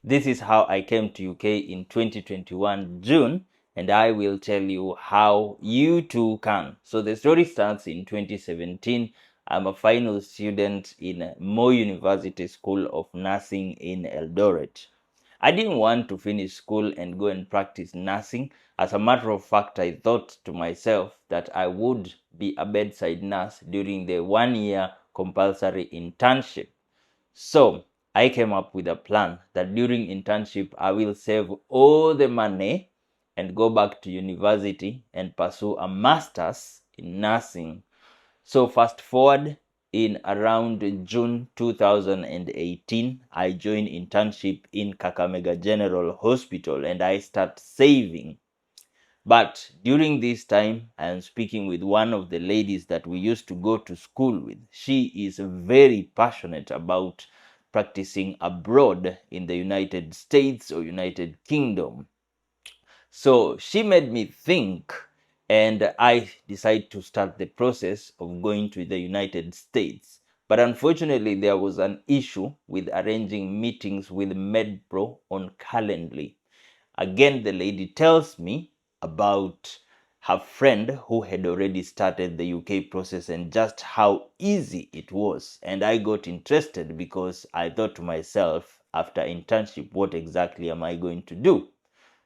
This is how I came to UK in 2021 June, and I will tell you how you too can. So the story starts in 2017. I'm a final student in Moi University School of Nursing in Eldoret. I didn't want to finish school and go and practice nursing. As a matter of fact, I thought to myself that I would be a bedside nurse during the 1 year compulsory internship. So I came up with a plan that during internship, I will save all the money and go back to university and pursue a master's in nursing. So fast forward, in around June 2018, I joined internship in Kakamega General Hospital and I start saving. But during this time, I am speaking with one of the ladies that we used to go to school with. She is very passionate about practicing abroad in the United States or United Kingdom. So she made me think, and I decided to start the process of going to the United States. But unfortunately, there was an issue with arranging meetings with MedPro on Calendly. Again, the lady tells me about her friend who had already started the UK process and just how easy it was. And I got interested because I thought to myself, after internship, what exactly am I going to do?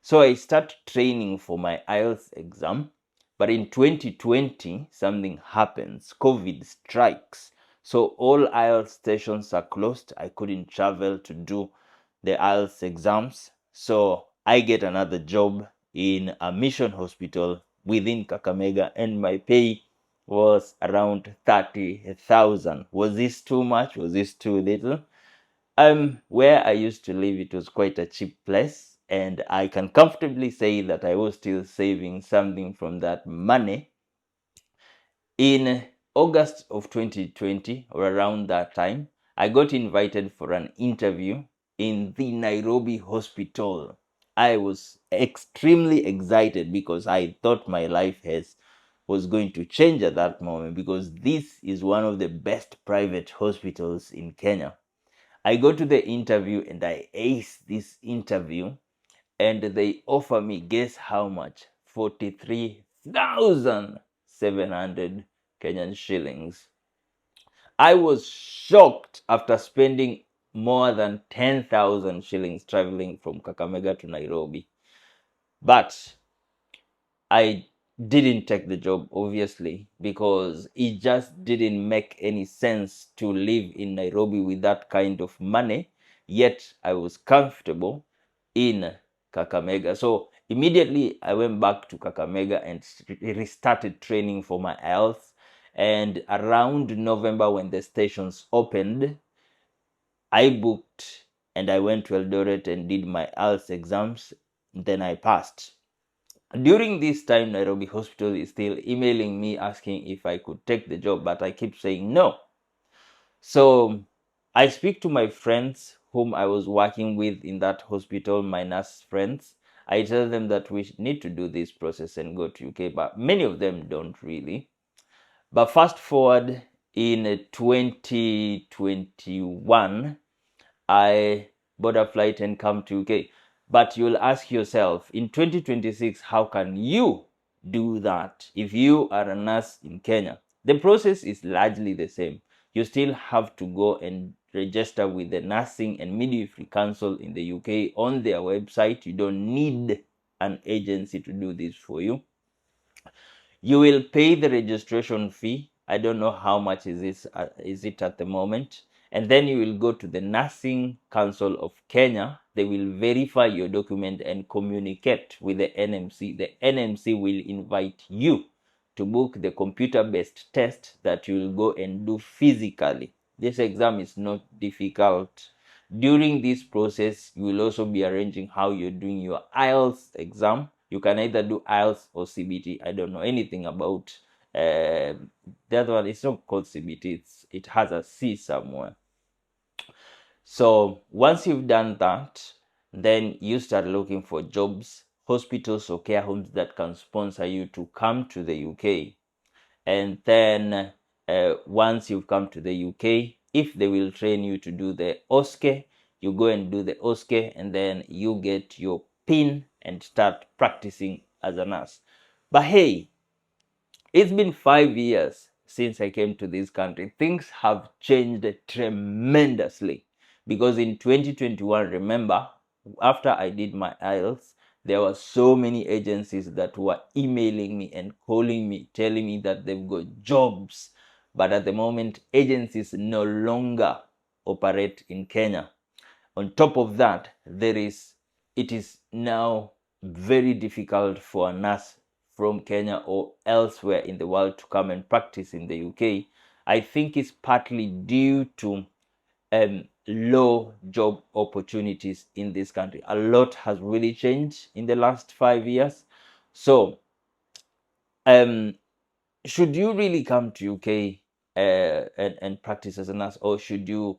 So I start training for my IELTS exam. But in 2020, something happens. COVID strikes. So all IELTS stations are closed. I couldn't travel to do the IELTS exams. So I get another job in a mission hospital within Kakamega, and my pay was around 30,000. Was this too much? Was this too little? Where I used to live, it was quite a cheap place, and I can comfortably say that I was still saving something from that money. In August of 2020, or around that time, I got invited for an interview in the Nairobi hospital. I was extremely excited because I thought my life was going to change at that moment, because this is one of the best private hospitals in Kenya. I go to the interview and I ace this interview, and they offer me, guess how much? 43,700 Kenyan shillings. I was shocked after spending more than 10,000 shillings traveling from Kakamega to Nairobi. But I didn't take the job, obviously, because it just didn't make any sense to live in Nairobi with that kind of money. Yet I was comfortable in Kakamega. So immediately I went back to Kakamega and restarted training for my IELTS. And around November, when the stations opened, I booked and I went to Eldoret and did my IELTS exams. Then I passed. During this time, Nairobi Hospital is still emailing me asking if I could take the job, but I keep saying no. So I speak to my friends whom I was working with in that hospital, my nurse friends. I tell them that we need to do this process and go to UK, but many of them don't really. But fast forward in 2021, I bought a flight and come to UK. But you'll ask yourself, in 2026, how can you do that if you are a nurse in Kenya? The process is largely the same. You still have to go and register with the Nursing and Midwifery Council in the UK on their website. You don't need an agency to do this for you. You will pay the registration fee. I don't know how much is it at the moment. And then you will go to the Nursing Council of Kenya. They will verify your document and communicate with the NMC. The NMC will invite you to book the computer-based test that you will go and do physically. This exam is not difficult. During this process, you will also be arranging how you're doing your IELTS exam. You can either do IELTS or CBT. I don't know anything about the other one. It's not called CBT. It has a C somewhere. So once you've done that, then you start looking for jobs, hospitals or care homes that can sponsor you to come to the UK. And then once you've come to the UK, if they will train you to do the OSCE, you go and do the OSCE, and then you get your PIN and start practicing as a nurse. But hey, it's been 5 years since I came to this country. Things have changed tremendously, because in 2021, remember, after I did my IELTS, there were so many agencies that were emailing me and calling me, telling me that they've got jobs. But at the moment, agencies no longer operate in Kenya. On top of that, it is now very difficult for a nurse from Kenya or elsewhere in the world to come and practice in the UK. I think it's partly due to low job opportunities in this country. A lot has really changed in the last 5 years. So should you really come to UK and practice as a nurse, or should you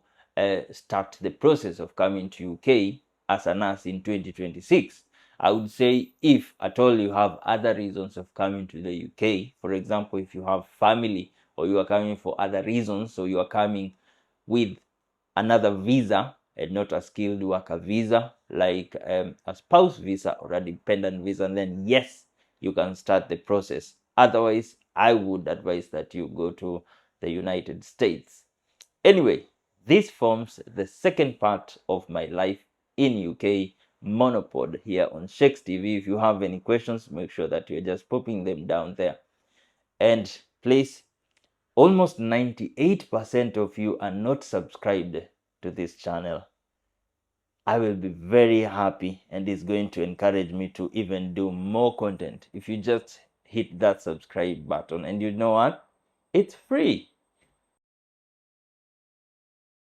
start the process of coming to UK as a nurse in 2026? I would say, if at all you have other reasons of coming to the UK, for example, if you have family, or you are coming for other reasons, so you are coming with another visa and not a skilled worker visa, like a spouse visa or a dependent visa, and then yes, you can start the process. Otherwise, I would advise that you go to the United States. Anyway, this forms the second part of my life in UK monopod here on Shakes TV. If you have any questions, make sure that you're just popping them down there. And please, almost 98% of you are not subscribed to this channel. I will be very happy, and it's going to encourage me to even do more content if you just hit that subscribe button. And you know what? It's free.